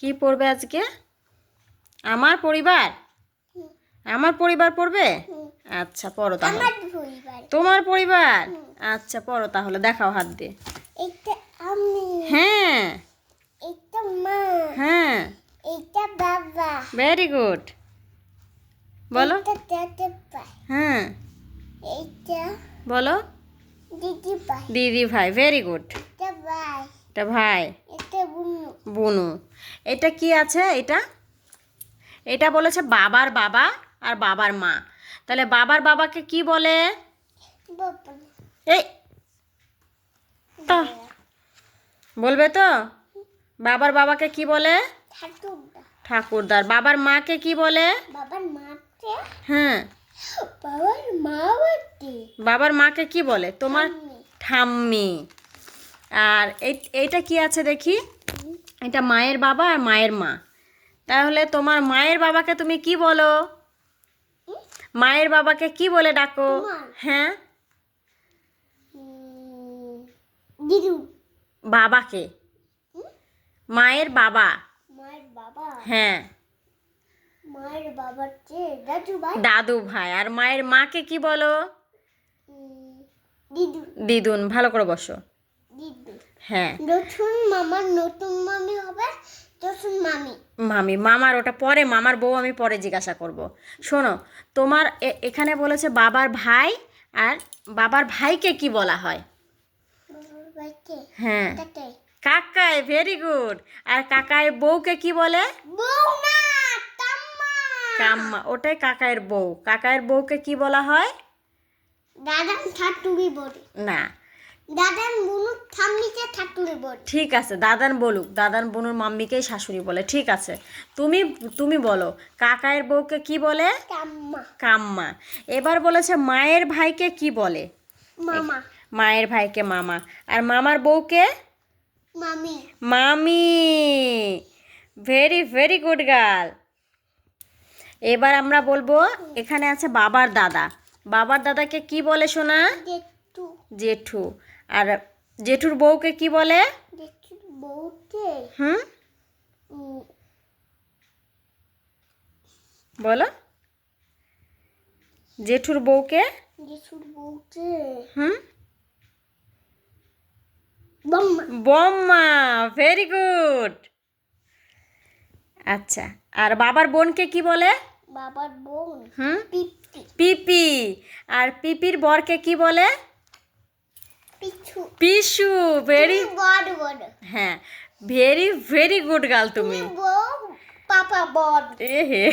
কি পড়বে আজকে? আমার পরিবার। আমার পরিবার পড়বে? আচ্ছা পড়ো তাহলে। তোমার পরিবার? আচ্ছা পড়ো তাহলে, দেখাও হাত দিয়ে। এটা আমি। হ্যাঁ। এটা মা। হ্যাঁ। এটা বাবা। Very good. বলো। এটা দাদা ভাই। হ্যাঁ। এটা বলো। দিদি ভাই। দিদি ভাই, ভেরি গুড। এটা ভাই। এটা ভাই। এটা বুনু। বুনু। এটা কি আছে? এটা এটা বলেছে বাবার বাবা আর বাবার মা। তাহলে বাবার বাবাকে কি বলে? বাবা। এই তো বলবে তো? বাবার বাবাকে কি বলে? ঠাকুরদা। ঠাকুরদার। বাবার মাকে কি বলে? বাবার মাকে। হ্যাঁ। বাবার মা বলতে। বাবার মাকে কি বলে? তোমার ঠাম্মি। ঠাম্মি। আর এইটা কি আছে দেখি? এটা মায়ের বাবা আর মায়ের মা। তাহলে তোমার মায়ের বাবাকে তুমি কি বলো? মায়ের বাবাকে কি বলে ডাকো? তোমার? হ্যাঁ। দিদু। বাবাকে। মায়ের বাবা। মায়ের বাবা। হ্যাঁ। মায়ের বাবার চেয়ে দাদু ভাই। দাদু ভাই। আর মায়ের মাকে কি বলো? দিদু। দিদুন। ভালো করে বসো। দিদু। হ্যাঁ। নতুন মামার নতুন মামি হবে, নতুন মামি। মামি। মামার ওটা পরে, মামার বউ আমি পরে জিজ্ঞাসা করব। শোনো, তোমার এখানে বলেছে বাবার ভাই, আর বাবার ভাইকে কি বলা হয়? বাবার ভাইকে। হ্যাঁ। কাকাই। কাকাই, ভেরি গুড। আর কাকাইয়ের বউকে কি বলে? বউ না, কাম্মা। কাম্মা। ওটাই কাকাইয়ের বউ। কাকাইয়ের বউকে কি বলা হয়? দাদান ঠাটুরি বলে। না। দাদান বুনু ঠাম্মিকে ঠাটুরি বলে। ঠিক আছে, দাদান বলুক। দাদান বোনুর মাম্মিকেই শাশুড়ি বলে। ঠিক আছে, তুমি তুমি বলো কাকাইয়ের বউকে কি বলে? কাম্মা। কাম্মা। এবার বলেছে মায়ের ভাইকে কি বলে? মামা। মায়ের ভাইকে মামা। আর মামার বউকে? মামি। মামি। Very very good girl. এবার আমরা বলবো, এখানে আছে বাবার দাদা। বাবার দাদাকে কি বলে শোনা? জেঠু। জেঠু। আর জেঠুর বউকে কি বলে? জেঠুর বউকে। হুম, বলো। জেঠুর বউকে? জেঠুর বউকে। হুম, বম্মা। বম্মা। Very good. আচ্ছা, আর বাবার বোনকে কি বলে? বাবার বোন। হুম, পিপি। পিপি। আর পিপির বরকে কি বলে? পিছু। পিসু। ভেরি। বড় বড়। হ্যাঁ, ভেরি ভেরি গুড গার্ল তুমি। বউ পাপা বড়। এ হে